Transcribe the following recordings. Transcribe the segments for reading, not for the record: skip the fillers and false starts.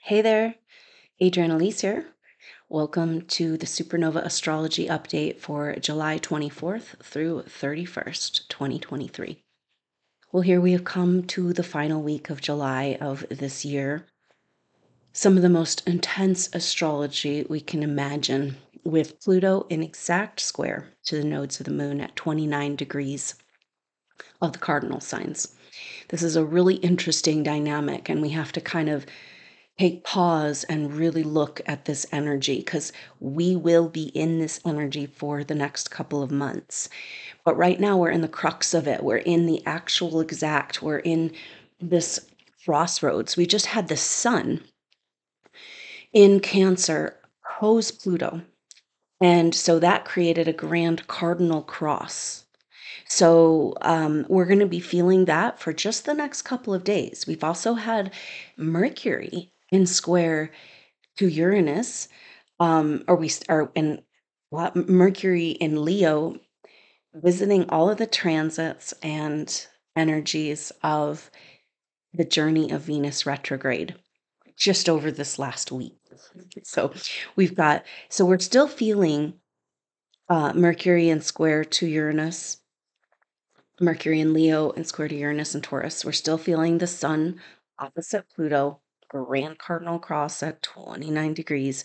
Hey there, Adrienne Elise here. Welcome to the SuperNova Astrology update for July 24th through 31st, 2023. Well, here we have come to the final week of July of this year. Some of the most intense astrology we can imagine, with Pluto in exact square to the nodes of the moon at 29 degrees of the cardinal signs. This is a really interesting dynamic, and we have to kind of take pause and really look at this energy because we will be in this energy for the next couple of months. But right now, we're in the crux of it. We're in the actual exact, we're in this crossroads. We just had the sun in Cancer oppose Pluto. And so that created a Grand Cardinal Cross. So we're going to be feeling that for just the next couple of days. We've also had Mercury in square to Uranus, or we are in Mercury in Leo, visiting all of the transits and energies of the journey of Venus retrograde just over this last week. So we're still feeling Mercury in square to Uranus, Mercury in Leo and square to Uranus and Taurus. We're still feeling the sun opposite Pluto, Grand Cardinal Cross at 29 degrees.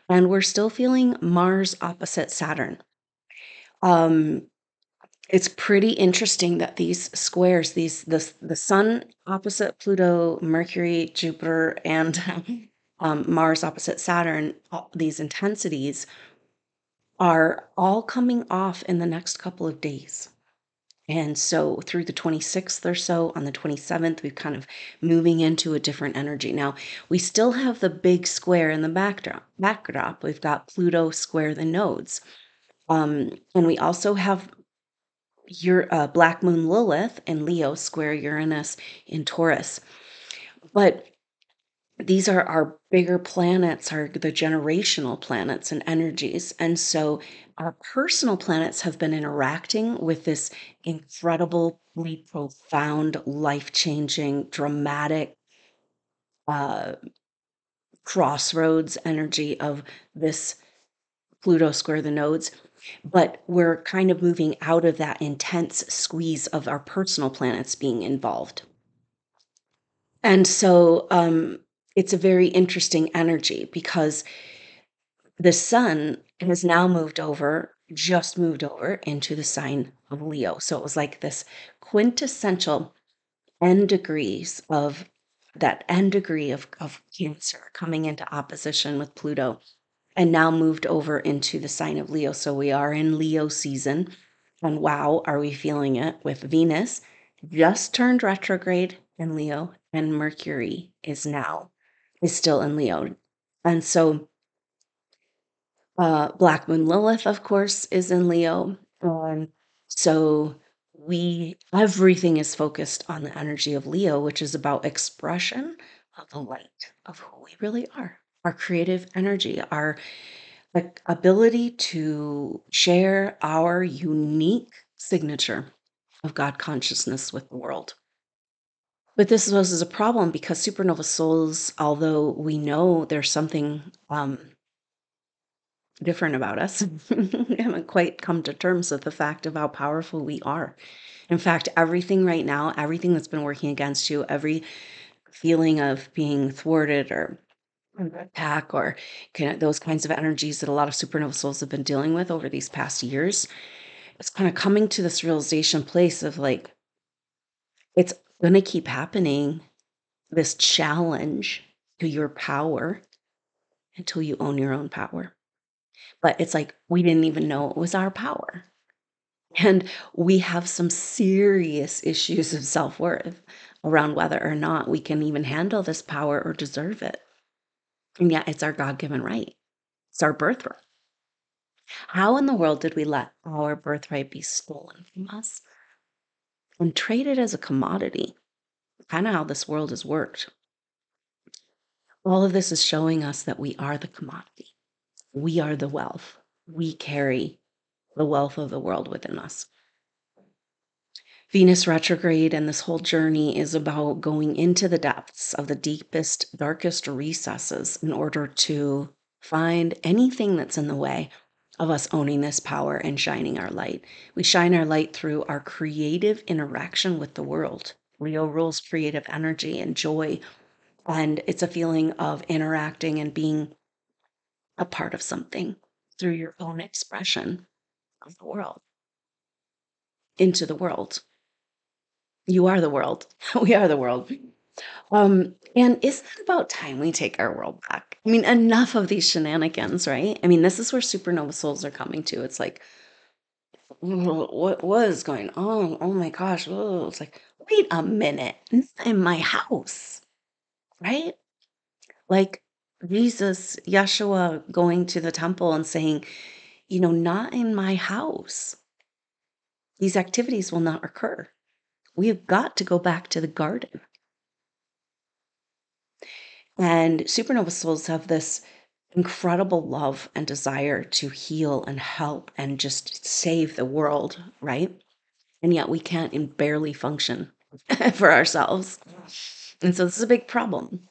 And we're still feeling Mars opposite Saturn. It's pretty interesting that these squares, the sun opposite Pluto, Mercury, Jupiter, and Mars opposite Saturn, these intensities are all coming off in the next couple of days. And so through the 26th or so, on the 27th, we're kind of moving into a different energy. Now, we still have the big square in the backdrop. We've got Pluto square the nodes. And we also have your Black Moon Lilith in Leo square Uranus in Taurus. But these are our bigger planets, are the generational planets and energies. And so our personal planets have been interacting with this incredibly profound, life-changing, dramatic crossroads energy of this Pluto square the nodes. But we're kind of moving out of that intense squeeze of our personal planets being involved. And so it's a very interesting energy because the sun has now just moved over into the sign of Leo. So it was like this quintessential n degrees of that n degree of Cancer coming into opposition with Pluto and now moved over into the sign of Leo. So we are in Leo season. And wow, are we feeling it with Venus just turned retrograde in Leo, and Mercury is still in Leo. And so Black Moon Lilith, of course, is in Leo. So everything is focused on the energy of Leo, which is about expression of the light of who we really are, our creative energy, our ability to share our unique signature of God consciousness with the world. But this poses a problem because supernova souls, although we know there's something different about us, we haven't quite come to terms with the fact of how powerful we are. In fact, everything right now, everything that's been working against you, every feeling of being thwarted or under attack or those kinds of energies that a lot of supernova souls have been dealing with over these past years, it's kind of coming to this realization place of like, it's going to keep happening, this challenge to your power until you own your own power. But it's like we didn't even know it was our power. And we have some serious issues of self-worth around whether or not we can even handle this power or deserve it. And yet it's our God-given right. It's our birthright. How in the world did we let our birthright be stolen from us and traded as a commodity? Kind of how this world has worked. All of this is showing us that we are the commodity. We are the wealth. We carry the wealth of the world within us. Venus retrograde and this whole journey is about going into the depths of the deepest, darkest recesses in order to find anything that's in the way of us owning this power and shining our light. We shine our light through our creative interaction with the world. Leo rules creative energy and joy, and it's a feeling of interacting and being a part of something through your own expression of the world into the world. You are the world. We are the world. And isn't it about time we take our world back? I mean, enough of these shenanigans, right? I mean, this is where supernova souls are coming to. It's like, what is going on? Oh my gosh. Oh, it's like, wait a minute. Not in my house, right? Like Jesus, Yeshua going to the temple and saying, not in my house. These activities will not occur. We have got to go back to the garden. And supernova souls have this incredible love and desire to heal and help and just save the world, right? And yet we can't and barely function for ourselves. And so this is a big problem.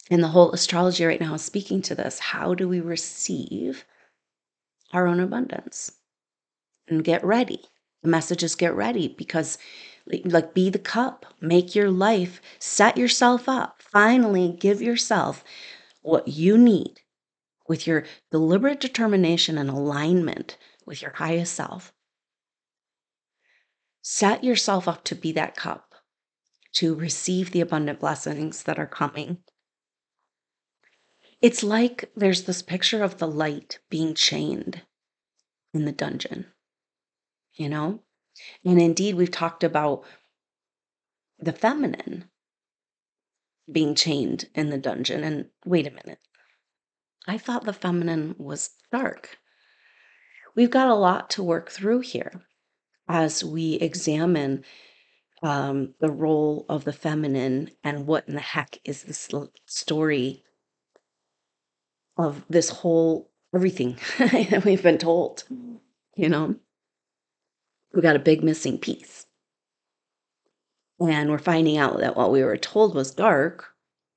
And the whole astrology right now is speaking to this. How do we receive our own abundance? And get ready. The message is get ready, because like be the cup, make your life, set yourself up, finally give yourself what you need with your deliberate determination and alignment with your highest self. Set yourself up to be that cup, to receive the abundant blessings that are coming. It's like there's this picture of the light being chained in the dungeon, you know? And indeed, we've talked about the feminine being chained in the dungeon. And wait a minute, I thought the feminine was dark. We've got a lot to work through here as we examine the role of the feminine and what in the heck is this story of this whole everything that we've been told. You know, we got a big missing piece, and we're finding out that what we were told was dark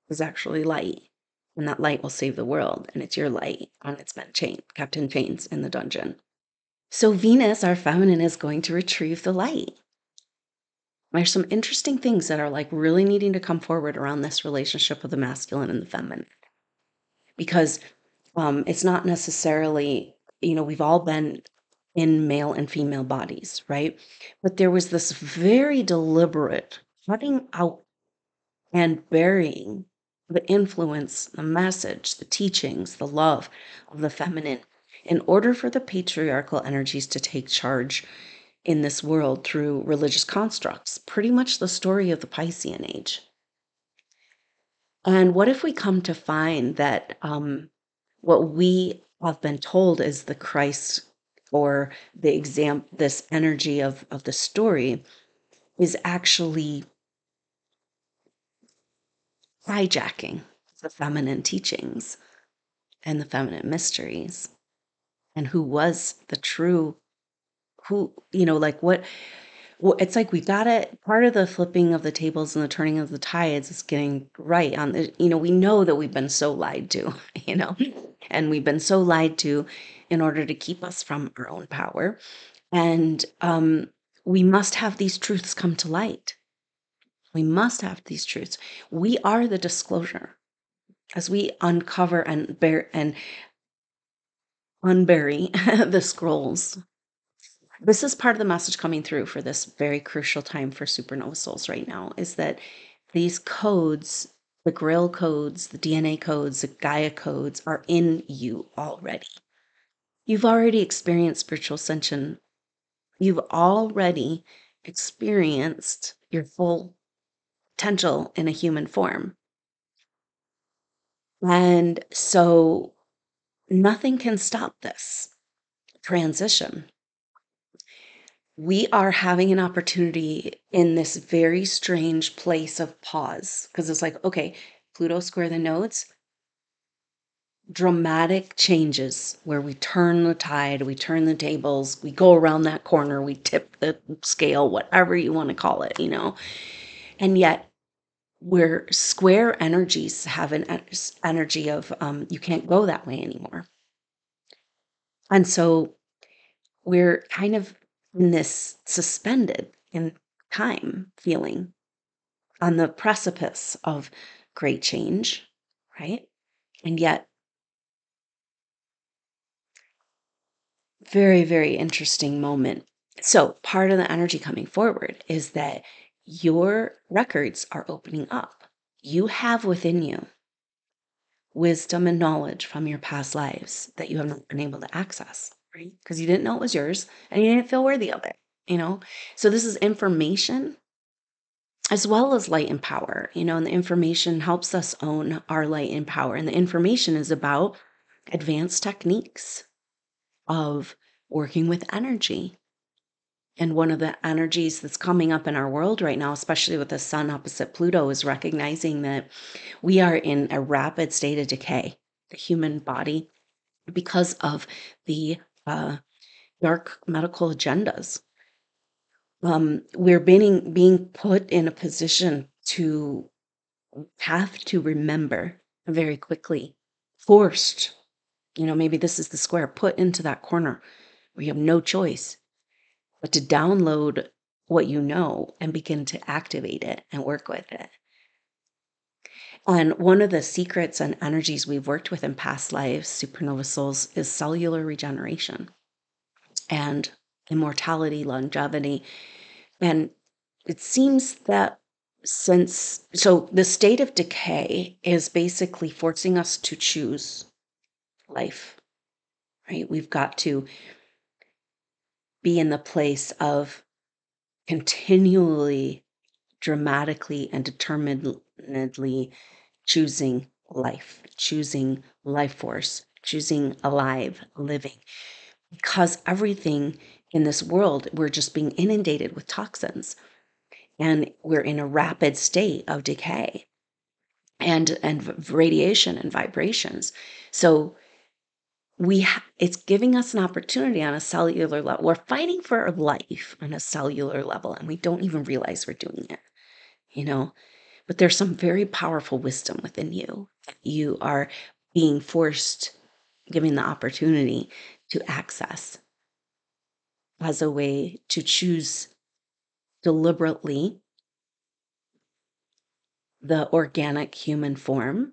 was actually light, and that light will save the world, and it's your light, and it's been kept in chains in the dungeon. So Venus, our feminine, is going to retrieve the light. There's some interesting things that are like really needing to come forward around this relationship of the masculine and the feminine, because it's not necessarily, we've all been in male and female bodies, right? But there was this very deliberate cutting out and burying the influence, the message, the teachings, the love of the feminine in order for the patriarchal energies to take charge in this world through religious constructs. Pretty much the story of the Piscean age. And what if we come to find that what we have been told is the Christ, or this energy of the story, is actually hijacking the feminine teachings and the feminine mysteries, and who was the true, like what. Well, it's like we got it. Part of the flipping of the tables and the turning of the tides is getting right on the, we know that we've been so lied to, and we've been so lied to in order to keep us from our own power. And we must have these truths come to light. We must have these truths. We are the disclosure as we uncover and unbury the scrolls. This is part of the message coming through for this very crucial time for supernova souls right now, is that these codes, the Grail codes, the DNA codes, the Gaia codes, are in you already. You've already experienced spiritual ascension. You've already experienced your full potential in a human form. And so nothing can stop this transition. We are having an opportunity in this very strange place of pause, because it's like, okay, Pluto square the nodes. dramatic changes where we turn the tide, we turn the tables, we go around that corner, we tip the scale, whatever you want to call it, and yet where square energies have an energy of you can't go that way anymore. And so we're kind of in this suspended in time feeling on the precipice of great change, right? And yet, very, very interesting moment. So, part of the energy coming forward is that your records are opening up. You have within you wisdom and knowledge from your past lives that you haven't been able to access, right? Because you didn't know it was yours and you didn't feel worthy of it. So, this is information as well as light and power, and the information helps us own our light and power. And the information is about advanced techniques of working with energy. And one of the energies that's coming up in our world right now, especially with the sun opposite Pluto, is recognizing that we are in a rapid state of decay, the human body, because of the dark medical agendas. We're being put in a position to have to remember very quickly, forced, maybe this is the square, put into that corner where you have no choice but to download what you know and begin to activate it and work with it. And one of the secrets and energies we've worked with in past lives, supernova souls, is cellular regeneration and immortality, longevity. And it seems that so the state of decay is basically forcing us to choose life, right? We've got to be in the place of continually, dramatically, and determinedly choosing life force, choosing alive, living. Because everything in this world, we're just being inundated with toxins. And we're in a rapid state of decay and radiation and vibrations. So it's giving us an opportunity on a cellular level. We're fighting for life on a cellular level, and we don't even realize we're doing it, But there's some very powerful wisdom within you that you are being forced, given the opportunity to access as a way to choose deliberately the organic human form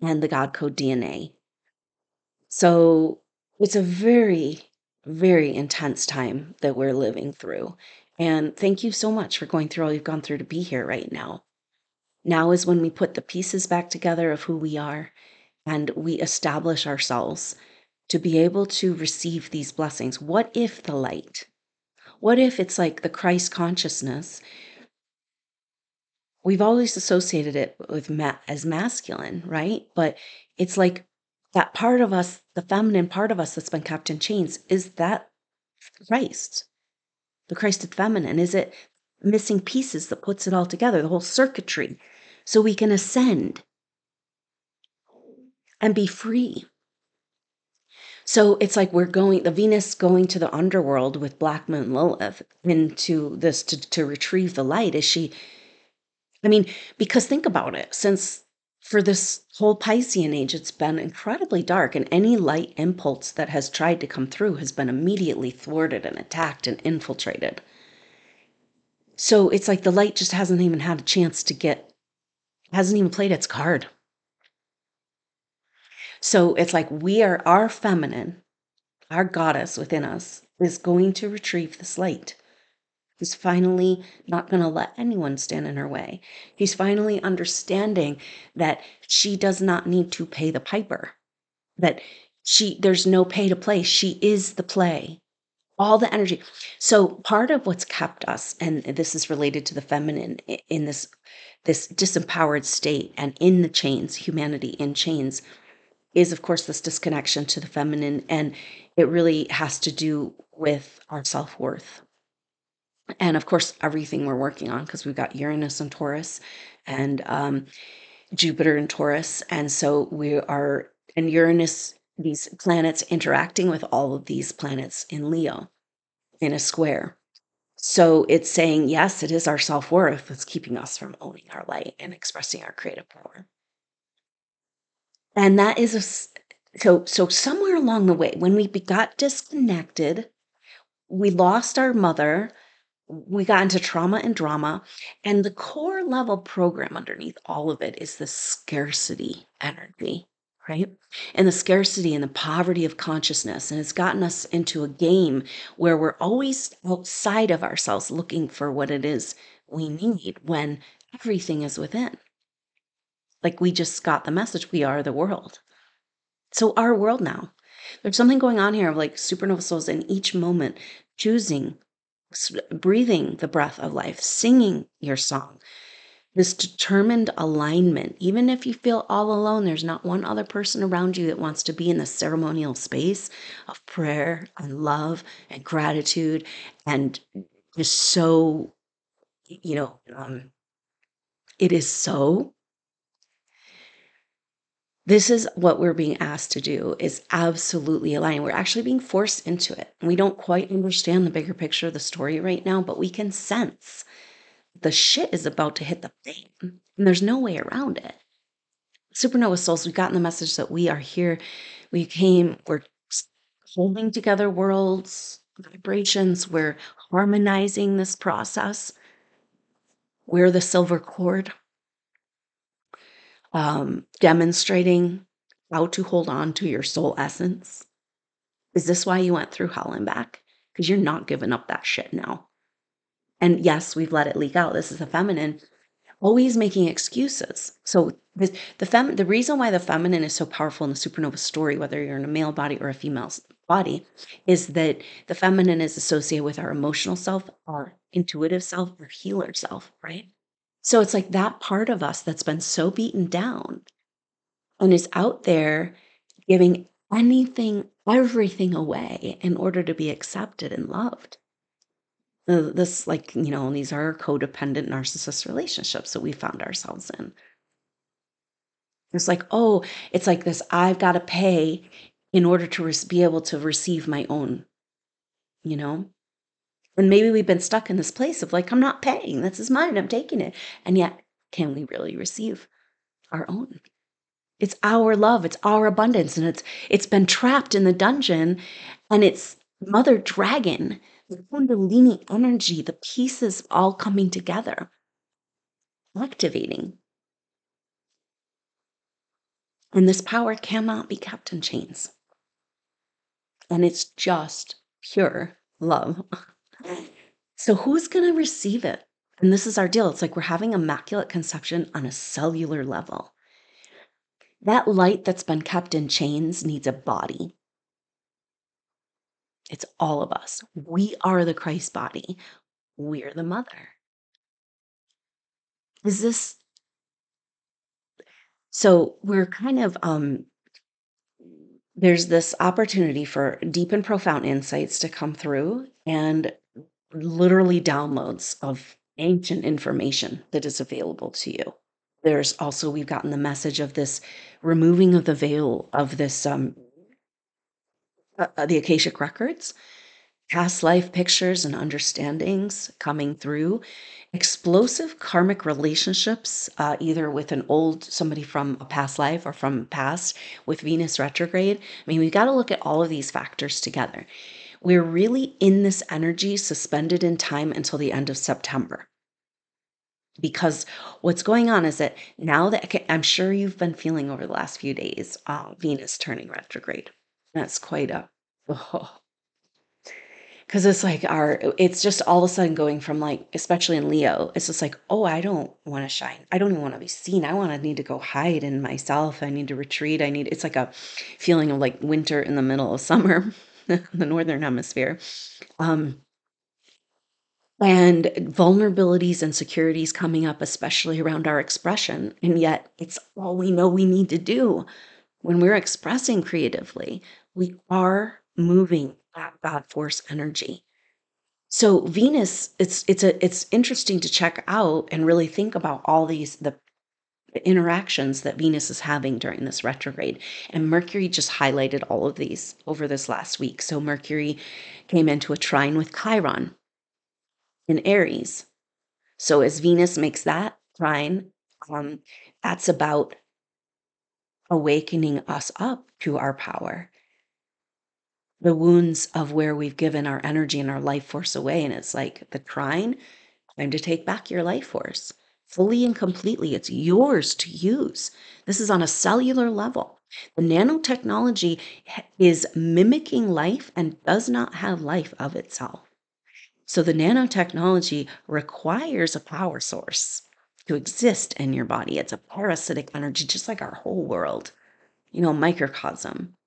and the God code DNA. So it's a very, very intense time that we're living through. And thank you so much for going through all you've gone through to be here right now. Now is when we put the pieces back together of who we are and we establish ourselves to be able to receive these blessings. What if the light? What if it's like the Christ consciousness? We've always associated it with as masculine, right? But it's like that part of us, the feminine part of us that's been kept in chains, is that Christ, the Christ of feminine? Is it missing pieces that puts it all together, the whole circuitry, so we can ascend and be free? So it's like the Venus going to the underworld with Black Moon Lilith into this to retrieve the light. Because think about it, since for this whole Piscean age, it's been incredibly dark, and any light impulse that has tried to come through has been immediately thwarted and attacked and infiltrated. So it's like the light just hasn't even had a chance hasn't even played its card. So it's like our feminine, our goddess within us is going to retrieve this light. He's finally not going to let anyone stand in her way. He's finally understanding that she does not need to pay the piper, that there's no pay to play. She is the play, all the energy. So part of what's kept us, and this is related to the feminine in this disempowered state and in the chains, humanity in chains, is of course this disconnection to the feminine. And it really has to do with our self-worth. And of course, everything we're working on, because we've got Uranus and Taurus and Jupiter and Taurus. And so we are and Uranus, these planets interacting with all of these planets in Leo in a square. So it's saying, yes, it is our self-worth that's keeping us from owning our light and expressing our creative power. And that is so somewhere along the way, when we got disconnected, we lost our mother, we got into trauma and drama, and the core level program underneath all of it is the scarcity energy, right? And the scarcity and the poverty of consciousness. And it's gotten us into a game where we're always outside of ourselves looking for what it is we need when everything is within. Like we just got the message, we are the world. So our world now, there's something going on here of like supernova souls in each moment choosing, breathing the breath of life, singing your song, this determined alignment. Even if you feel all alone, there's not one other person around you that wants to be in the ceremonial space of prayer and love and gratitude and just so, it is so. This is what we're being asked to do, is absolutely align. We're actually being forced into it. We don't quite understand the bigger picture of the story right now, but we can sense the shit is about to hit the fan, and there's no way around it. Supernova souls, we've gotten the message that we are here. We're holding together worlds, vibrations. We're harmonizing this process. We're the silver cord, demonstrating how to hold on to your soul essence. Is this why you went through hell and back? Because you're not giving up that shit now. And yes, we've let it leak out. This is the feminine always making excuses. So the reason why the feminine is so powerful in the supernova story, whether you're in a male body or a female body, is that the feminine is associated with our emotional self, our intuitive self, our healer self, right? So it's like that part of us that's been so beaten down and is out there giving everything away in order to be accepted and loved. These are codependent narcissist relationships that we found ourselves in. It's like, oh, it's like this, I've got to pay in order to be able to receive my own, And maybe we've been stuck in this place of like, I'm not paying. This is mine. I'm taking it. And yet, can we really receive our own? It's our love. It's our abundance. And it's been trapped in the dungeon, and it's Mother Dragon, the Kundalini energy, the pieces all coming together, activating. And this power cannot be kept in chains. And it's just pure love. So who's going to receive it? And this is our deal. It's like we're having immaculate conception on a cellular level. That light that's been kept in chains needs a body. It's all of us. We are the Christ body. We're the mother. Is this? So we're kind of, there's this opportunity for deep and profound insights to come through, and literally downloads of ancient information that is available to you. There's also, we've gotten the message of this removing of the veil of this, the Akashic records, past life pictures and understandings coming through, explosive karmic relationships, either with somebody from a past life or from past with Venus retrograde. I mean, we've got to look at all of these factors together. We're really in this energy suspended in time until the end of September. Because what's going on is that now that I'm sure you've been feeling over the last few days, Venus turning retrograde. That's quite because it's like it's just all of a sudden going from like, especially in Leo, it's just like, oh, I don't want to shine. I don't even want to be seen. Need to go hide in myself. I need to retreat. It's like a feeling of like winter in the middle of summer, the Northern Hemisphere. And vulnerabilities and securities coming up, especially around our expression. And yet it's all we know we need to do. When we're expressing creatively, we are moving that God force energy. So Venus, it's interesting to check out and really think about all the the interactions that Venus is having during this retrograde. And Mercury just highlighted all of these over this last week. So Mercury came into a trine with Chiron in Aries. So as Venus makes that trine, that's about awakening us up to our power, the wounds of where we've given our energy and our life force away. And it's like the trine, time to take back your life force fully and completely. It's yours to use. This is on a cellular level. The nanotechnology is mimicking life and does not have life of itself. So the nanotechnology requires a power source to exist in your body. It's a parasitic energy, just like our whole world, microcosm.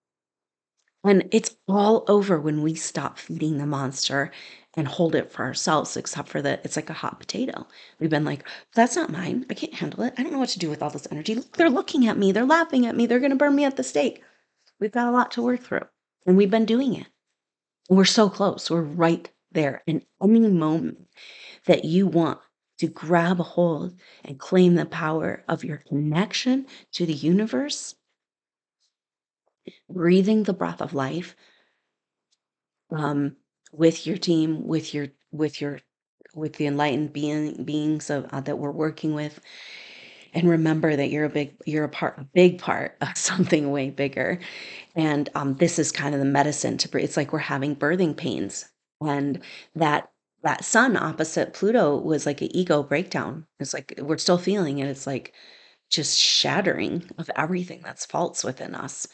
And it's all over when we stop feeding the monster and hold it for ourselves, except for that it's like a hot potato. We've been like, that's not mine. I can't handle it. I don't know what to do with all this energy. Look, they're looking at me. They're laughing at me. They're going to burn me at the stake. We've got a lot to work through. And we've been doing it. We're so close. We're right there. In any moment that you want to grab a hold and claim the power of your connection to the universe, breathing the breath of life, with your team, with the enlightened beings that we're working with, and remember that you're a big part of something way bigger. And this is kind of the medicine to breathe. It's like we're having birthing pains, and that sun opposite Pluto was like an ego breakdown. It's like we're still feeling it. It's like just shattering of everything that's false within us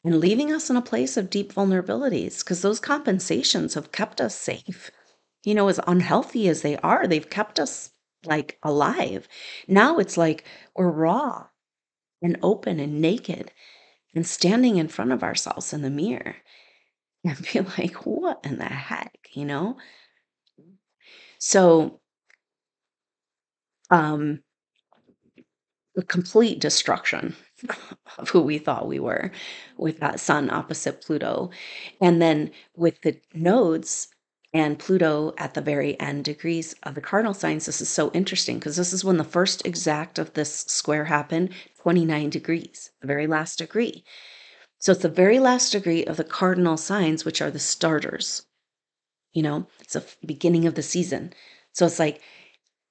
and leaving us in a place of deep vulnerabilities, because those compensations have kept us safe. As unhealthy as they are, they've kept us like alive. Now it's like we're raw and open and naked and standing in front of ourselves in the mirror and be like, what in the heck? So, um, the complete destruction of who we thought we were with that sun opposite Pluto. And then with the nodes and Pluto at the very end degrees of the cardinal signs, this is so interesting because this is when the first exact of this square happened, 29 degrees, the very last degree. So it's the very last degree of the cardinal signs, which are the starters. It's the beginning of the season. So it's like,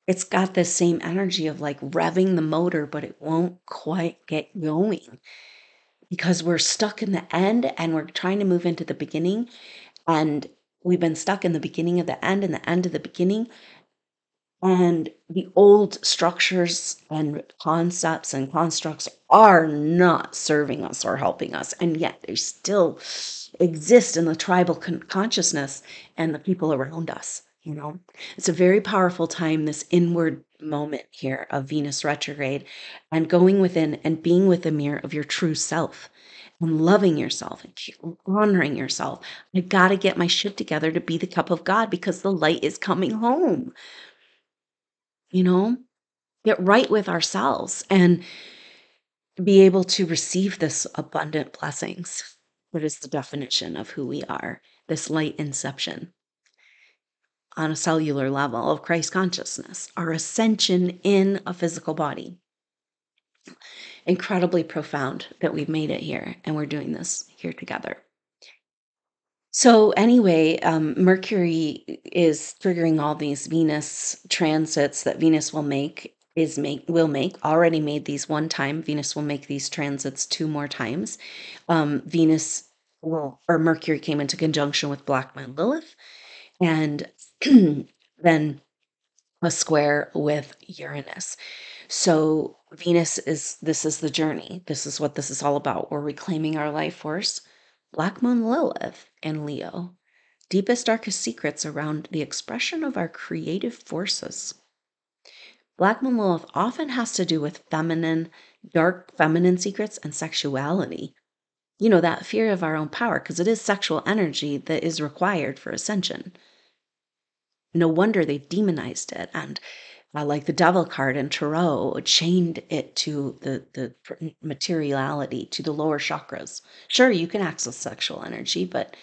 it's got this same energy of like revving the motor, but it won't quite get going because we're stuck in the end and we're trying to move into the beginning. And we've been stuck in the beginning of the end and the end of the beginning. And the old structures and concepts and constructs are not serving us or helping us. And yet they still exist in the tribal consciousness and the people around us. It's a very powerful time, this inward moment here of Venus retrograde, and going within and being with the mirror of your true self and loving yourself and honoring yourself. I got to get my shit together to be the cup of God because the light is coming home. Get right with ourselves and be able to receive this abundant blessings. What is the definition of who we are? This light inception on a cellular level of Christ consciousness, our ascension in a physical body. Incredibly profound that we've made it here and we're doing this here together. So anyway, Mercury is triggering all these Venus transits that Venus already made these one time. Venus will make these transits 2 more times. Mercury came into conjunction with Black Moon Lilith, and then a square with Uranus. So this is the journey. This is what this is all about. We're reclaiming our life force. Black Moon Lilith and Leo. Deepest, darkest secrets around the expression of our creative forces. Black Moon Lilith often has to do with dark feminine secrets and sexuality. That fear of our own power, because it is sexual energy that is required for ascension. No wonder they've demonized it, and like the devil card in tarot chained it to the materiality, to the lower chakras. Sure, you can access sexual energy, but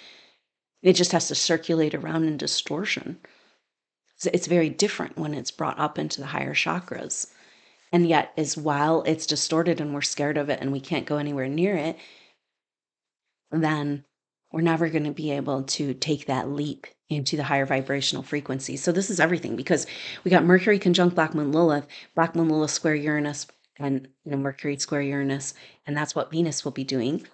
it just has to circulate around in distortion. It's very different when it's brought up into the higher chakras. And yet, as while it's distorted and we're scared of it and we can't go anywhere near it, then we're never going to be able to take that leap into the higher vibrational frequency. So this is everything, because we got Mercury conjunct Black Moon Lilith square Uranus, and Mercury square Uranus, and that's what Venus will be doing.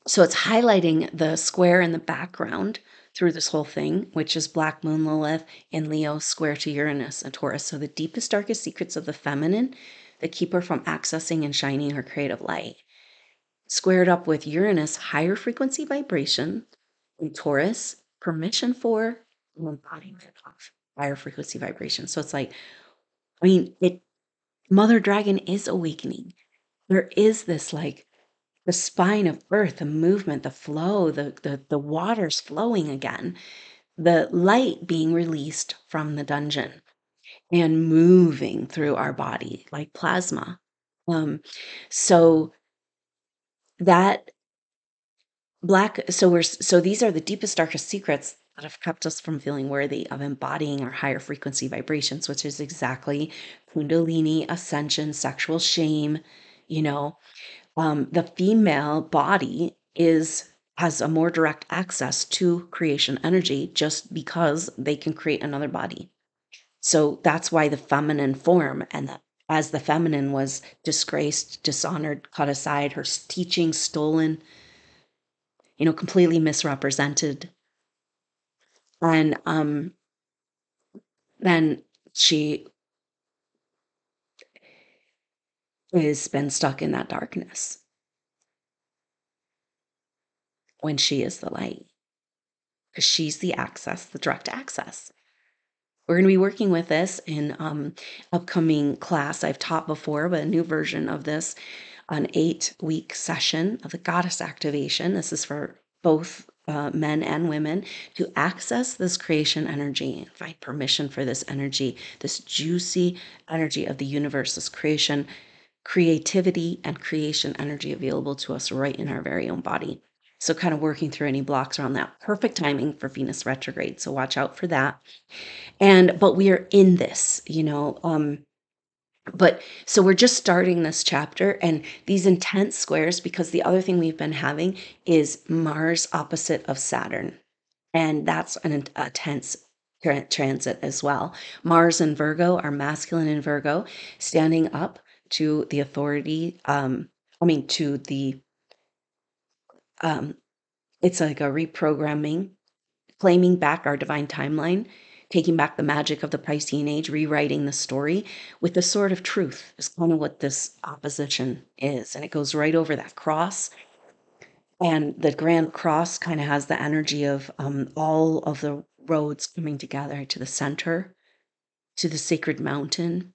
So it's highlighting the square in the background through this whole thing, which is Black Moon Lilith in Leo square to Uranus and Taurus. So the deepest, darkest secrets of the feminine that keep her from accessing and shining her creative light. Squared up with Uranus, higher frequency vibration, and Taurus, permission for an embodiment of higher frequency vibration. So it's like, Mother Dragon is awakening. There is this like the spine of earth, the movement, the flow, the waters flowing again, the light being released from the dungeon and moving through our body like plasma. So that so these are the deepest, darkest secrets that have kept us from feeling worthy of embodying our higher frequency vibrations, which is exactly Kundalini, ascension, sexual shame. The female body has a more direct access to creation energy just because they can create another body. So that's why the feminine form, as the feminine was disgraced, dishonored, cut aside, her teachings stolen, completely misrepresented. And then she has been stuck in that darkness when she is the light, because she's the direct access. We're going to be working with this in upcoming class. I've taught before, but a new version of this, an 8-week session of the goddess activation. This is for both men and women to access this creation energy and find permission for this energy, this juicy energy of the universe, this creativity and creation energy available to us right in our very own body. So kind of working through any blocks around that. Perfect timing for Venus retrograde. So watch out for that. But we are in this, but so we're just starting this chapter and these intense squares, because the other thing we've been having is Mars opposite of Saturn. And that's an intense transit as well. Mars and Virgo are masculine in Virgo, standing up to the authority, to the, it's like a reprogramming, claiming back our divine timeline, taking back the magic of the Piscean age, rewriting the story with the sword of truth is kind of what this opposition is. And it goes right over that cross. And the Grand Cross kind of has the energy of all of the roads coming together to the center, to the sacred mountain,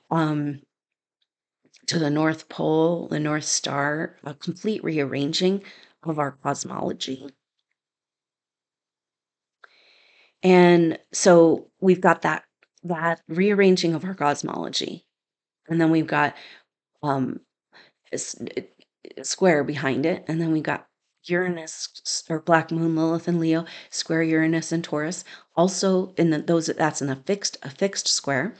to the North Pole, the North Star, a complete rearranging of our cosmology. And so we've got that rearranging of our cosmology. And then we've got a square behind it. And then we've got Uranus or Black Moon Lilith and Leo, square Uranus and Taurus. Also that's in a fixed square.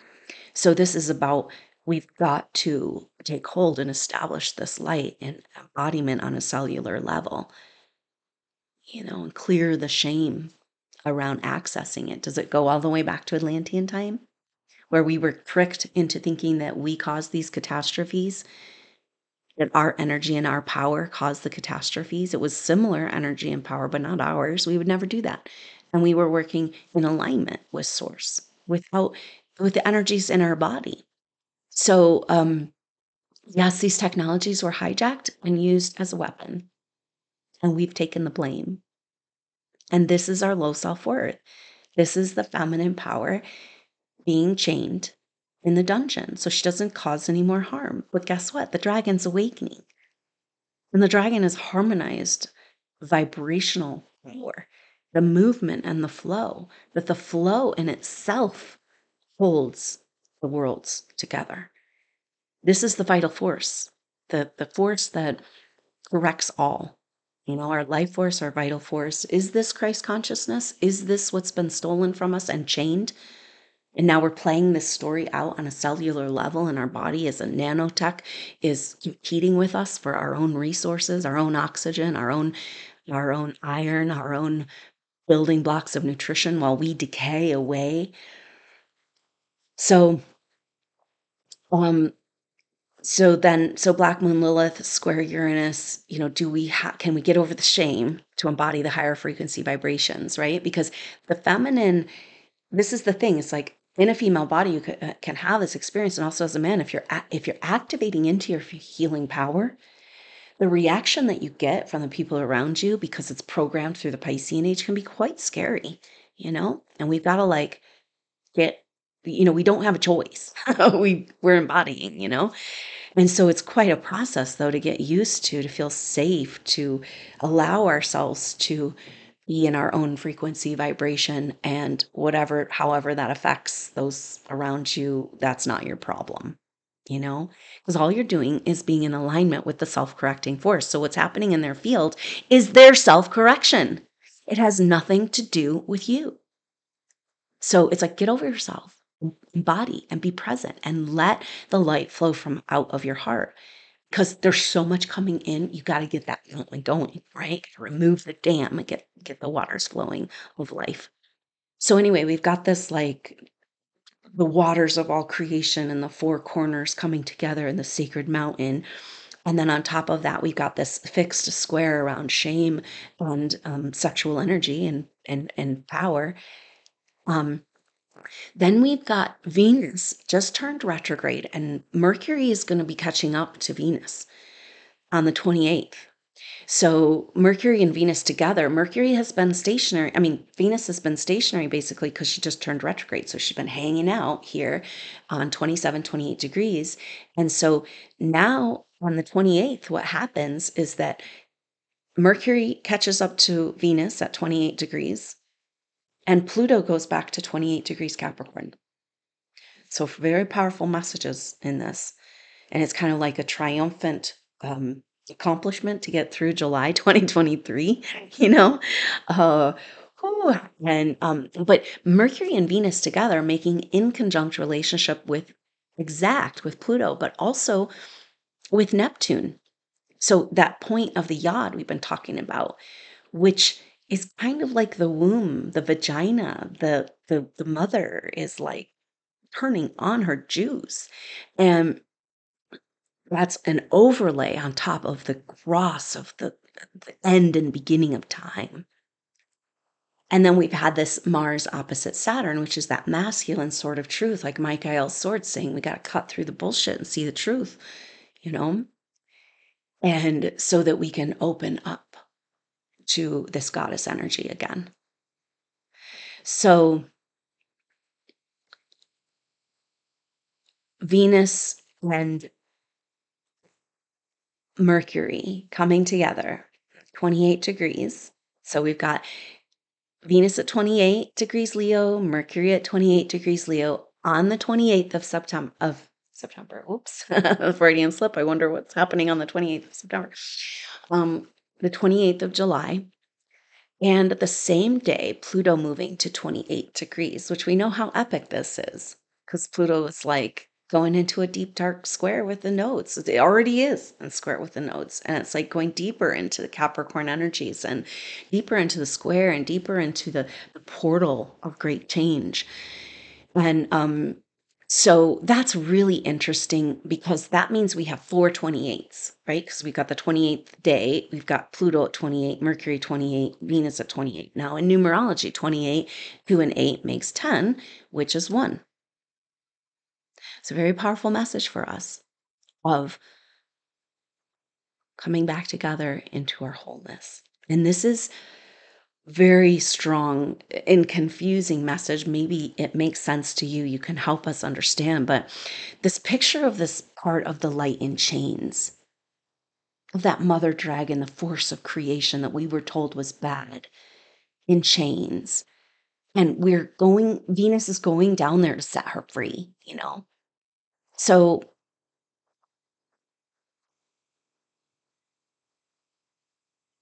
So this is about, we've got to take hold and establish this light and embodiment on a cellular level, and clear the shame around accessing it. Does it go all the way back to Atlantean time, where we were tricked into thinking that we caused these catastrophes, that our energy and our power caused the catastrophes? It was similar energy and power, but not ours. We would never do that. And we were working in alignment with source, with the energies in our body. So, yes, these technologies were hijacked and used as a weapon, and we've taken the blame. And this is our low self-worth. This is the feminine power being chained in the dungeon so she doesn't cause any more harm. But guess what? The dragon's awakening. And the dragon is harmonized vibrational power, the movement and the flow, that the flow in itself holds the worlds together. This is the vital force, the force that corrects all. Our life force, our vital force. Is this Christ consciousness? Is this what's been stolen from us and chained And now we're playing this story out on a cellular level, and our body as a nanotech is competing with us for our own resources, our own oxygen, our own iron, our own building blocks of nutrition while we decay away. So um so Black Moon Lilith square Uranus, can we get over the shame to embody the higher frequency vibrations, right? Because the feminine, this is the thing, it's like in a female body you can have this experience, and also as a man, if you're activating into your healing power, the reaction that you get from the people around you, because it's programmed through the Piscean age, can be quite scary, and we've got to like get, we don't have a choice. We're embodying. And so it's quite a process, though, to get used to feel safe, to allow ourselves to be in our own frequency vibration, and however that affects those around you, that's not your problem, because all you're doing is being in alignment with the self-correcting force. So what's happening in their field is their self-correction. It has nothing to do with you. So it's like, get over yourself, embody and be present, and let the light flow from out of your heart, because there's so much coming in. You got to get that gauntlet going, right? Remove the dam and get the waters flowing of life. So anyway, we've got this like the waters of all creation and the four corners coming together in the sacred mountain. And then on top of that, we've got this fixed square around shame and sexual energy and power. Then we've got Venus just turned retrograde, and Mercury is going to be catching up to Venus on the 28th. So Mercury and Venus together, Mercury has been stationary. I mean, Venus has been stationary basically because she just turned retrograde. So she's been hanging out here on 27, 28 degrees. And so now on the 28th, what happens is that Mercury catches up to Venus at 28 degrees, and Pluto goes back to 28 degrees Capricorn. So very powerful messages in this. And it's kind of like a triumphant accomplishment to get through July 2023, you know? Uh, but Mercury and Venus together making in conjunct relationship with Pluto, but also with Neptune. So that point of the yod we've been talking about, which is kind of like the womb, the vagina, the mother is like turning on her juice. And that's an overlay on top of the cross of the end and beginning of time. And then we've had this Mars opposite Saturn, which is that masculine sort of truth, like Michael's sword saying, we got to cut through the bullshit and see the truth, you know? And so that we can open up to this goddess energy again. So Venus and Mercury coming together, 28 degrees. So we've got Venus at 28 degrees Leo, Mercury at 28 degrees Leo on the 28th of September. Oops, Freudian slip. I wonder what's happening on the 28th of September. The 28th of July. And the same day, Pluto moving to 28 degrees, which we know how epic this is, because Pluto is like going into a deep, dark square with the nodes. It already is in square with the nodes. And it's like going deeper into the Capricorn energies and deeper into the square and deeper into the portal of great change. And so that's really interesting, because that means we have 4 28s, right? Because we've got the 28th day, we've got Pluto at 28, Mercury 28, Venus at 28. Now in numerology, 28, 2 and 8 makes 10, which is 1. It's a very powerful message for us of coming back together into our wholeness. And this is very strong and confusing message. Maybe it makes sense to you. You can help us understand. But this picture of this part of the light in chains, of that mother dragon, the force of creation that we were told was bad, in chains. And Venus is going down there to set her free, So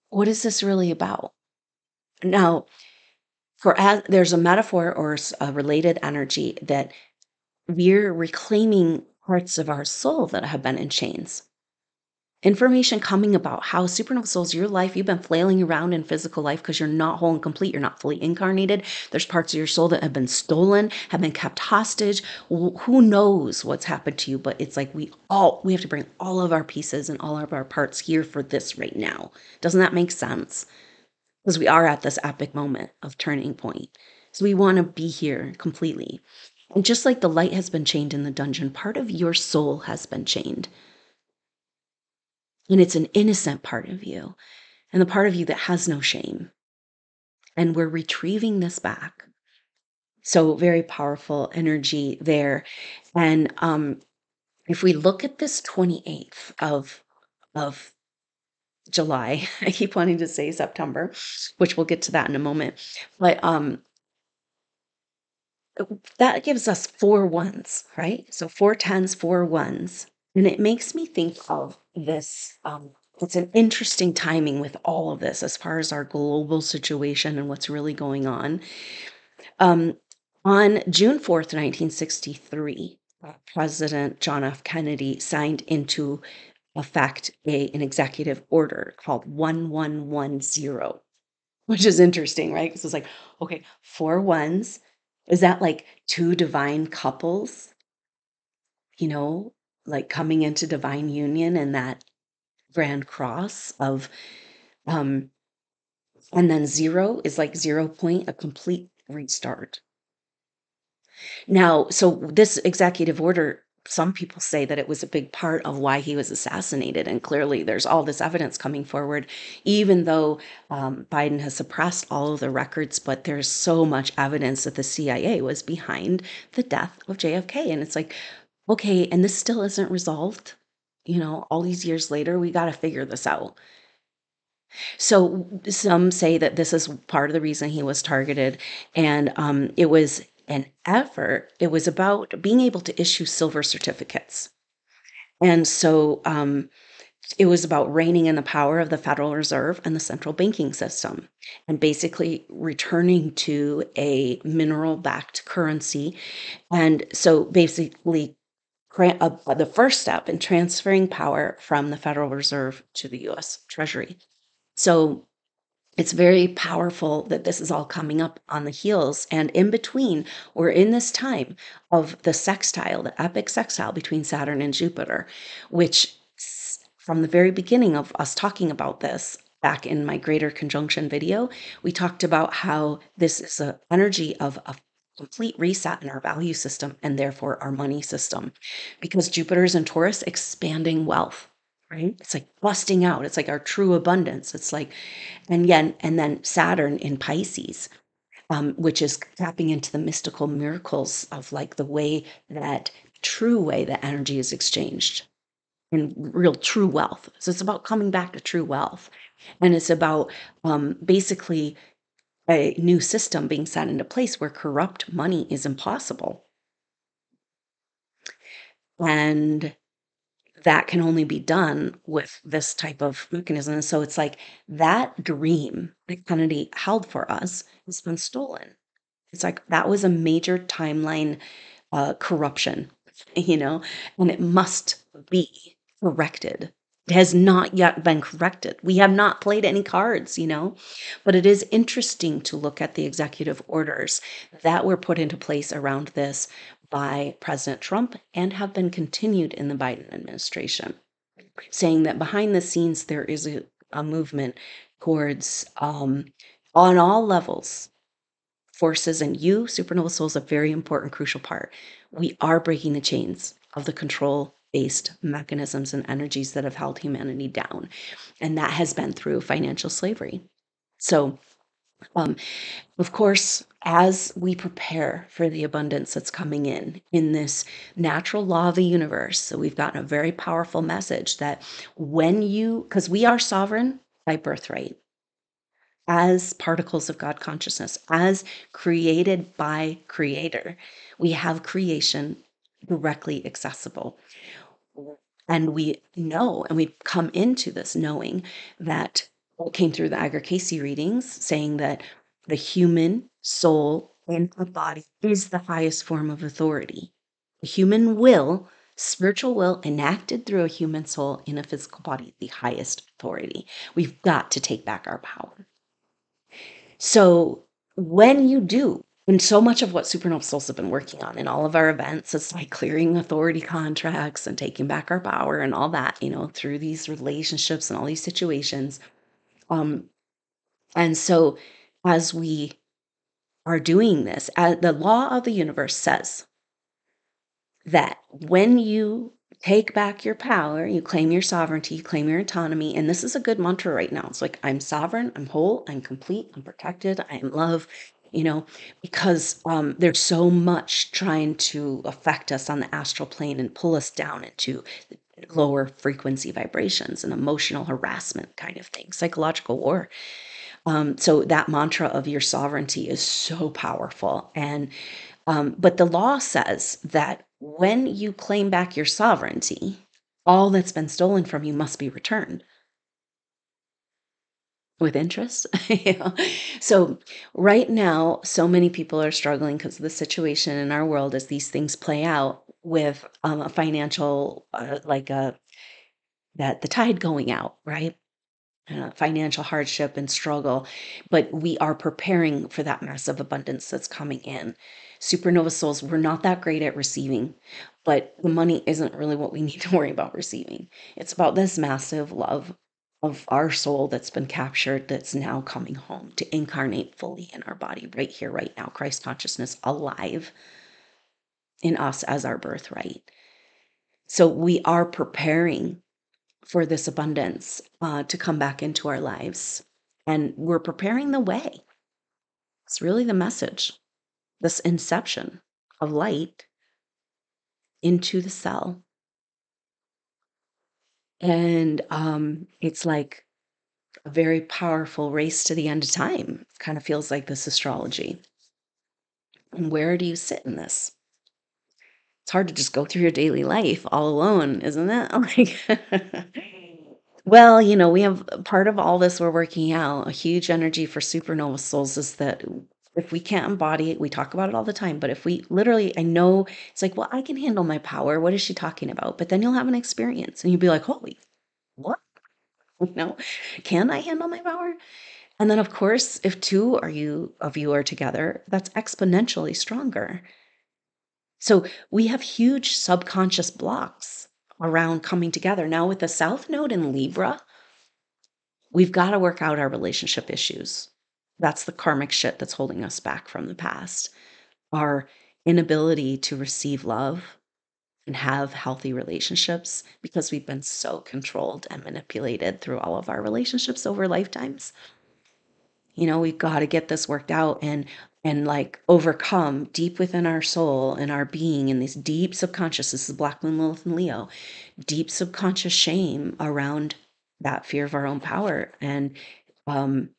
what is this really about? Now, there's a metaphor or a related energy that we're reclaiming parts of our soul that have been in chains. Information coming about how supernova souls, your life, you've been flailing around in physical life because you're not whole and complete. You're not fully incarnated. There's parts of your soul that have been stolen, have been kept hostage. Who knows what's happened to you? But it's like we have to bring all of our pieces and all of our parts here for this right now. Doesn't that make sense? Because we are at this epic moment of turning point. So we want to be here completely. And just like the light has been chained in the dungeon, part of your soul has been chained. And it's an innocent part of you, and the part of you that has no shame. And we're retrieving this back. So very powerful energy there. And if we look at this 28th of July, I keep wanting to say September, which we'll get to that in a moment. But that gives us 4 ones, right? So 4 tens, 4 ones. And it makes me think of this. It's an interesting timing with all of this as far as our global situation and what's really going on. On June 4th, 1963, President John F. Kennedy signed into effect an executive order called 1110, which is interesting, right? Because it's like, okay, 4 ones. Is that like 2 divine couples, you know, like coming into divine union and that Grand Cross of, and then 0 is like 0 point, a complete restart. Now, so this executive order, some people say that it was a big part of why he was assassinated. And clearly, there's all this evidence coming forward, even though Biden has suppressed all of the records. But there's so much evidence that the CIA was behind the death of JFK. And it's like, okay, and this still isn't resolved. All these years later, we got to figure this out. So some say that this is part of the reason he was targeted, and it was an effort. It was about being able to issue silver certificates. And so it was about reining in the power of the Federal Reserve and the central banking system, and basically returning to a mineral-backed currency. And so basically, the first step in transferring power from the Federal Reserve to the U.S. Treasury. So it's very powerful that this is all coming up on the heels. And in between, we're in this time of the sextile, the epic sextile between Saturn and Jupiter, which from the very beginning of us talking about this, back in my greater conjunction video, we talked about how this is an energy of a complete reset in our value system and therefore our money system, because Jupiter is in Taurus, expanding wealth. Right? It's like busting out. It's like our true abundance. It's like, and then Saturn in Pisces, which is tapping into the mystical miracles of like true way that energy is exchanged and real true wealth. So it's about coming back to true wealth. And it's about basically a new system being set into place where corrupt money is impossible. And that can only be done with this type of mechanism. So it's like that dream that Kennedy held for us has been stolen. It's like that was a major timeline corruption, and it must be corrected. It has not yet been corrected. We have not played any cards, but it is interesting to look at the executive orders that were put into place around this by President Trump and have been continued in the Biden administration, saying that behind the scenes there is a movement towards, on all levels, forces, and you, supernova souls, a very important, crucial part. We are breaking the chains of the control-based mechanisms and energies that have held humanity down, and that has been through financial slavery. So, of course, as we prepare for the abundance that's coming in this natural law of the universe, so we've gotten a very powerful message that because we are sovereign by birthright, as particles of God consciousness, as created by Creator, we have creation directly accessible. And we know, and we come into this knowing that what came through the Agar Casey readings, saying that the human soul in a body is the highest form of authority. The human will, spiritual will enacted through a human soul in a physical body, the highest authority. We've got to take back our power. So when you do, and so much of what Supernova Souls have been working on in all of our events is like clearing authority contracts and taking back our power and all that, through these relationships and all these situations. And so as we are doing this, the law of the universe says that when you take back your power, you claim your sovereignty, you claim your autonomy, and this is a good mantra right now. It's like, I'm sovereign, I'm whole, I'm complete, I'm protected, I am love, because there's so much trying to affect us on the astral plane and pull us down into lower frequency vibrations and emotional harassment kind of thing, psychological war. So that mantra of your sovereignty is so powerful. And but the law says that when you claim back your sovereignty, all that's been stolen from you must be returned with interest. So right now, so many people are struggling because of the situation in our world as these things play out with a financial, that the tide going out, right? Financial hardship and struggle, but we are preparing for that massive abundance that's coming in. Supernova souls, we're not that great at receiving, but the money isn't really what we need to worry about receiving. It's about this massive love of our soul that's been captured, that's now coming home to incarnate fully in our body right here, right now. Christ consciousness alive in us as our birthright. So we are preparing for this abundance to come back into our lives. And we're preparing the way. It's really the message, this inception of light into the cell. And it's like a very powerful race to the end of time. It kind of feels like this astrology. And where do you sit in this? It's hard to just go through your daily life all alone, isn't it? Like, well, we have part of all this we're working out. A huge energy for supernova souls is that if we can't embody it, we talk about it all the time. But if we literally, I know it's like, well, I can handle my power. What is she talking about? But then you'll have an experience and you'll be like, holy, what? Can I handle my power? And then, of course, if two of you are together, that's exponentially stronger. So we have huge subconscious blocks around coming together. Now, with the South Node in Libra, we've got to work out our relationship issues. That's the karmic shit that's holding us back from the past. Our inability to receive love and have healthy relationships because we've been so controlled and manipulated through all of our relationships over lifetimes. We've got to get this worked out and like overcome deep within our soul and our being in this deep subconscious. This is Black Moon, Lilith, and Leo. Deep subconscious shame around that fear of our own power. And um,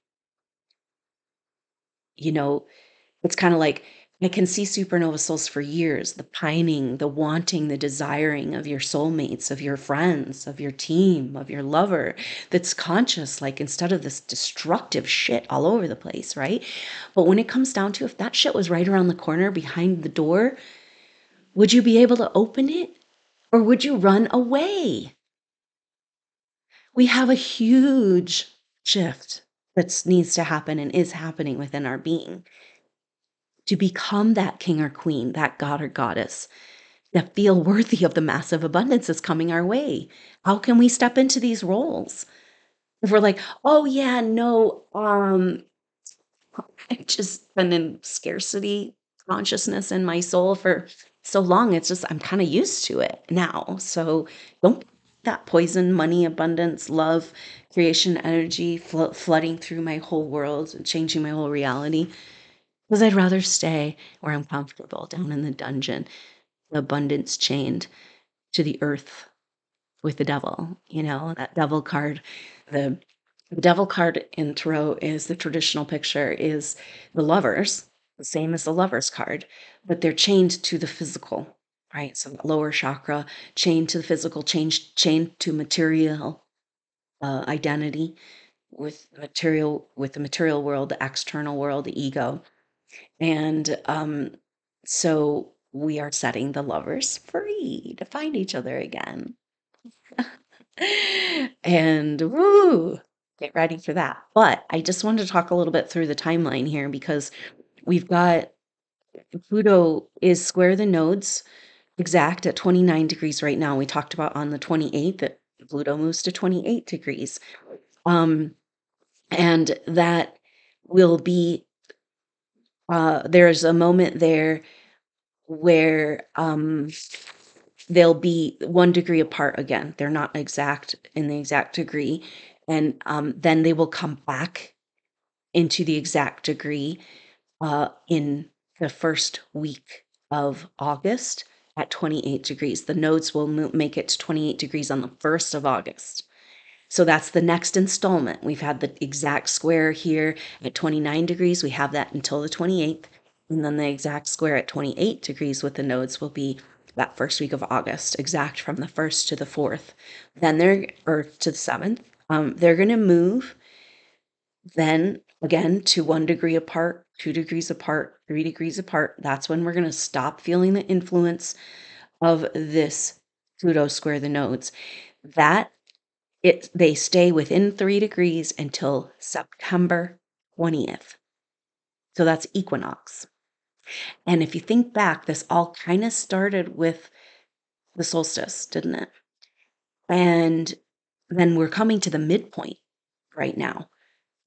it's kind of like I can see supernova souls for years, the pining, the wanting, the desiring of your soulmates, of your friends, of your team, of your lover that's conscious, like instead of this destructive shit all over the place, right? But when it comes down to if that shit was right around the corner behind the door, would you be able to open it or would you run away? We have a huge shift that needs to happen and is happening within our being to become that king or queen, that god or goddess, that feel worthy of the massive abundance that's coming our way. How can we step into these roles? If we're like, oh yeah, no, I've just been in scarcity consciousness in my soul for so long. It's just, I'm kind of used to it now. So don't that poison, money, abundance, love, creation energy flooding through my whole world and changing my whole reality. Because I'd rather stay where I'm comfortable, down in the dungeon, the abundance chained to the earth with the devil. That devil card. The devil card in tarot is the traditional picture is the lovers, the same as the lovers card, but they're chained to the physical, right? So the lower chakra, chained to the physical, chained to material identity with the material world, the external world, the ego. And so we are setting the lovers free to find each other again. And woo, get ready for that. But I just wanted to talk a little bit through the timeline here because we've got Pluto is square the nodes exact at 29 degrees right now. We talked about on the 28th that Pluto moves to 28 degrees. And that will be, there's a moment there where they'll be 1 degree apart again. They're not exact in the exact degree. And then they will come back into the exact degree in the first week of August at 28 degrees. The nodes will make it to 28 degrees on the 1st of August. So that's the next installment. We've had the exact square here at 29 degrees. We have that until the 28th. And then the exact square at 28 degrees with the nodes will be that first week of August, exact from the 1st to the 4th. Then or to the 7th. They're going to move then again to 1 degree apart, 2 degrees apart, 3 degrees apart. That's when we're going to stop feeling the influence of this Pluto square the nodes. They stay within 3 degrees until September 20th. So that's equinox. And if you think back, this all kind of started with the solstice, didn't it? And then we're coming to the midpoint right now.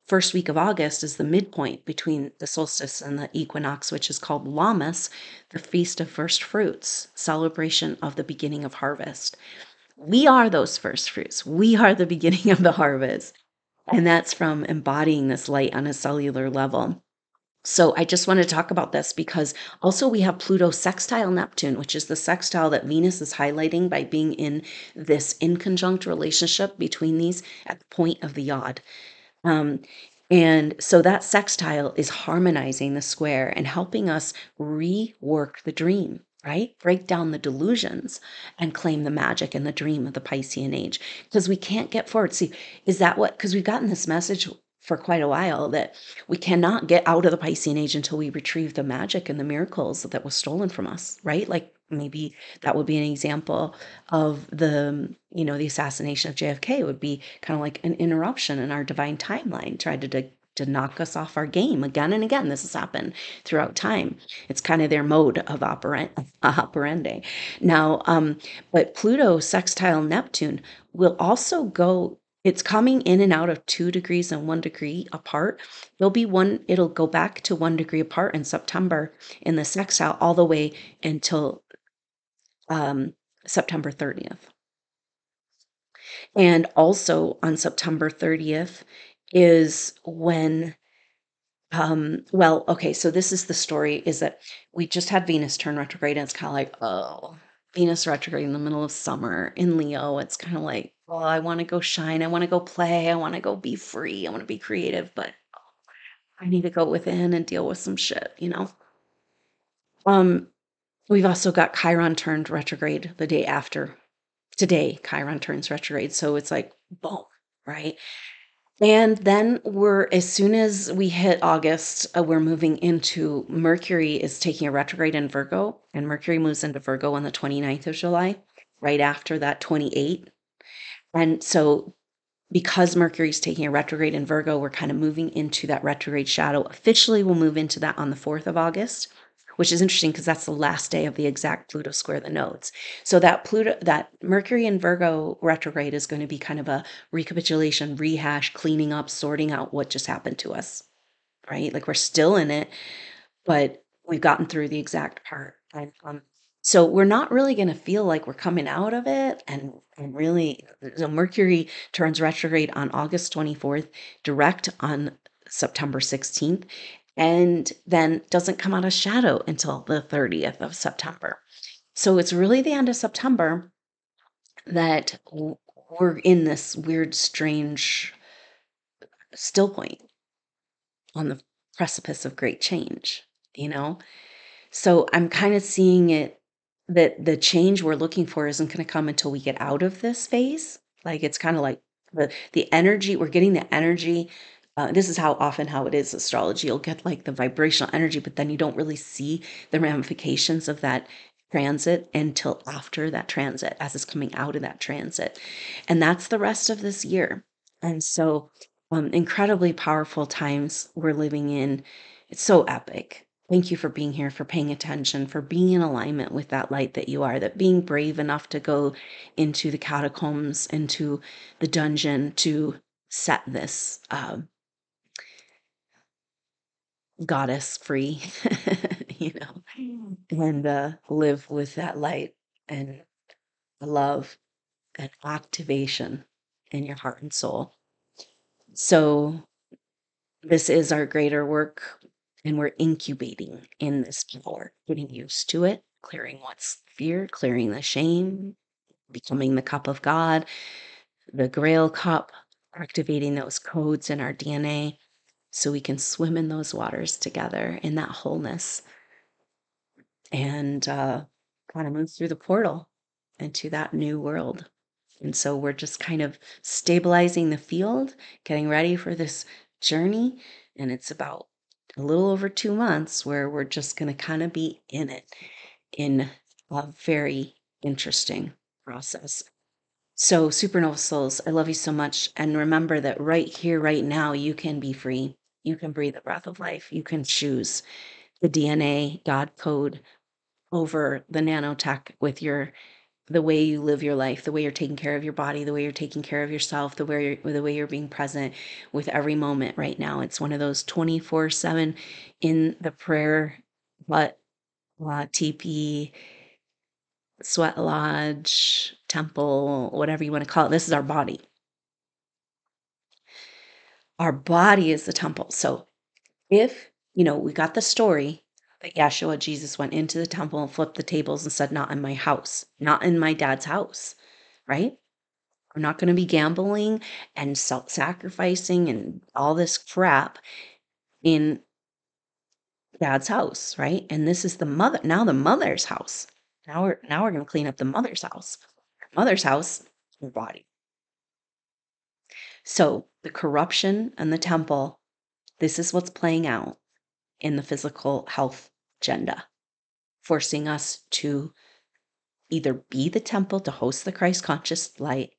First week of August is the midpoint between the solstice and the equinox, which is called Lammas, the Feast of First Fruits, celebration of the beginning of harvest. We are those first fruits. We are the beginning of the harvest. And that's from embodying this light on a cellular level. So I just want to talk about this because also we have Pluto sextile Neptune, which is the sextile that Venus is highlighting by being in this inconjunct relationship between these at the point of the yod. And so that sextile is harmonizing the square and helping us rework the dream, right? Break down the delusions and claim the magic and the dream of the Piscean age. Because we can't get forward. See, is that what? Because we've gotten this message for quite a while that we cannot get out of the Piscean age until we retrieve the magic and the miracles that was stolen from us, right? Like maybe that would be an example of the assassination of JFK would be kind of like an interruption in our divine timeline, tried to knock us off our game again and again. This has happened throughout time. It's kind of their mode of operandi. Now, but Pluto sextile Neptune will also go. It's coming in and out of 2 degrees and 1 degree apart. It'll go back to 1 degree apart in September in the sextile all the way until September 30th. And also on September 30th is when, okay, so this is the story, is that we just had Venus turn retrograde, and it's kind of like, oh, Venus retrograde in the middle of summer in Leo. It's kind of like, oh, I want to go shine. I want to go play. I want to go be free. I want to be creative, but I need to go within and deal with some shit, you know? We've also got Chiron turned retrograde the day after. Today, Chiron turns retrograde. So it's like, boom, right? And then as soon as we hit August, we're moving into Mercury is taking a retrograde in Virgo, and Mercury moves into Virgo on the 29th of July, right after that 28. And so because Mercury is taking a retrograde in Virgo, we're kind of moving into that retrograde shadow. Officially, we'll move into that on the 4th of August, which is interesting because that's the last day of the exact Pluto square the nodes. So that Mercury in Virgo retrograde is going to be kind of a recapitulation, rehash, cleaning up, sorting out what just happened to us, right? Like we're still in it, but we've gotten through the exact part. And so we're not really going to feel like we're coming out of it. And really, so Mercury turns retrograde on August 24th, direct on September 16th, and then doesn't come out of shadow until the 30th of September. So it's really the end of September that we're in this weird, strange still point on the precipice of great change, you know? So I'm kind of seeing it that the change we're looking for isn't going to come until we get out of this phase. Like it's kind of like the energy, we're getting the energy this is how it is astrology. You'll get like the vibrational energy, but then you don't really see the ramifications of that transit until after that transit, as it's coming out of that transit. And that's the rest of this year. And so, incredibly powerful times we're living in. It's so epic. Thank you for being here, for paying attention, for being in alignment with that light that you are, that being brave enough to go into the catacombs, into the dungeon to set this goddess free, you know, and live with that light and love and activation in your heart and soul. So, this is our greater work, and we're incubating in this power, getting used to it, clearing what's fear, clearing the shame, becoming the cup of God, the Grail cup, activating those codes in our DNA so we can swim in those waters together in that wholeness and kind of move through the portal into that new world. And so we're just kind of stabilizing the field, getting ready for this journey. And it's about a little over 2 months where we're just going to kind of be in it in a very interesting process. So, supernova souls, I love you so much. And remember that right here, right now, you can be free. You can breathe the breath of life. You can choose the DNA God code over the nanotech with the way you live your life, the way you're taking care of your body, the way you're taking care of yourself, the way you're being present with every moment right now. It's one of those 24/7 in the prayer, but TP, sweat lodge, temple, whatever you want to call it. This is our body. Our body is the temple. So if, we got the story that Yeshua, Jesus, went into the temple and flipped the tables and said, not in my house, not in my dad's house, right? We're not going to be gambling and self-sacrificing and all this crap in dad's house, right? And this is the mother's house. Now we're going to clean up the mother's house. Mother's house, your body. So the corruption and the temple, this is what's playing out in the physical health agenda, forcing us to either be the temple to host the Christ conscious light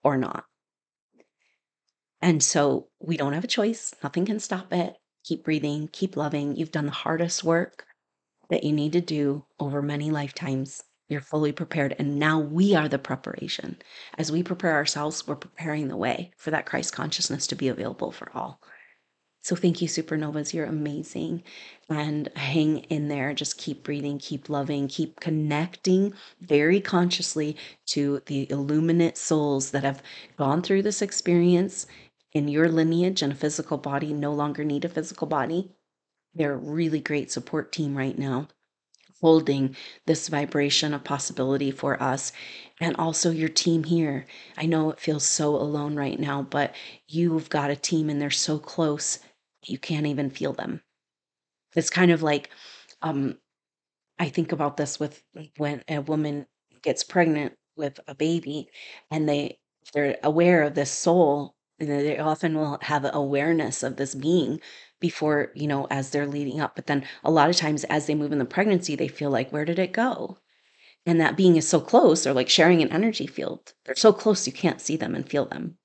or not. And so we don't have a choice. Nothing can stop it. Keep breathing, keep loving. You've done the hardest work that you need to do over many lifetimes. You're fully prepared. And now we are the preparation. As we prepare ourselves, we're preparing the way for that Christ consciousness to be available for all. So thank you, supernovas. You're amazing. And hang in there. Just keep breathing, keep loving, keep connecting very consciously to the illuminate souls that have gone through this experience in your lineage and a physical body, no longer need a physical body. They're a really great support team right now, holding this vibration of possibility for us. And also your team here. I know it feels so alone right now, but you've got a team and they're so close, you can't even feel them. It's kind of like, I think about this with when a woman gets pregnant with a baby and they're aware of this soul, and they often will have awareness of this being before, as they're leading up. But then a lot of times as they move in the pregnancy, they feel like, where did it go? And that being is so close, or like sharing an energy field. They're so close you can't see them and feel them.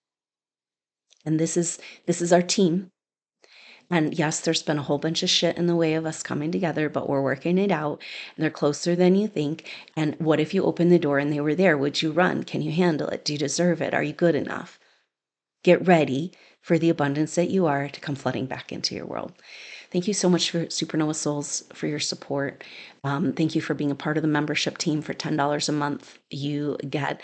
And this is our team. And yes, there's been a whole bunch of shit in the way of us coming together, but we're working it out. And they're closer than you think. And what if you open the door and they were there? Would you run? Can you handle it? Do you deserve it? Are you good enough? Get ready for the abundance that you are to come flooding back into your world. Thank you so much for Supernova Souls for your support. Thank you for being a part of the membership team for $10 a month. You get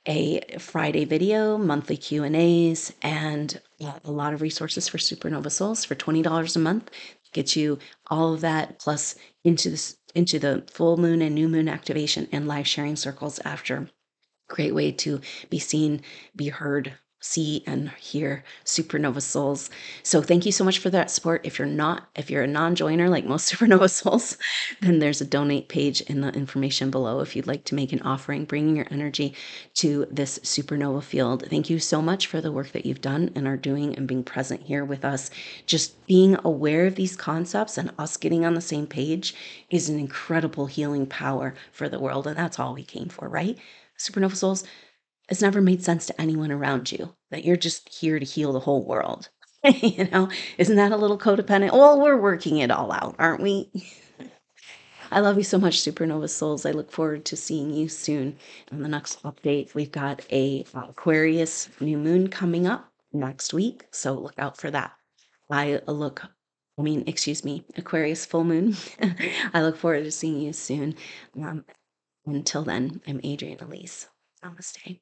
a Friday video, monthly Q&As, and a lot of resources for Supernova Souls for $20 a month. Get you all of that plus into the full moon and new moon activation and live sharing circles after. Great way to be seen, be heard, see and hear supernova souls. So thank you so much for that support. If you're a non-joiner like most supernova souls, then there's a donate page in the information below if you'd like to make an offering, bringing your energy to this supernova field. Thank you so much for the work that you've done and are doing and being present here with us. Just being aware of these concepts and us getting on the same page is an incredible healing power for the world. And that's all we came for, right? Supernova souls, it's never made sense to anyone around you that you're just here to heal the whole world. Isn't that a little codependent? Well, we're working it all out, aren't we? I love you so much, Supernova souls. I look forward to seeing you soon on the next update. We've got a Aquarius new moon coming up next week, so look out for that. Aquarius full moon. I look forward to seeing you soon. Until then, I'm Adrienne Elise. Namaste.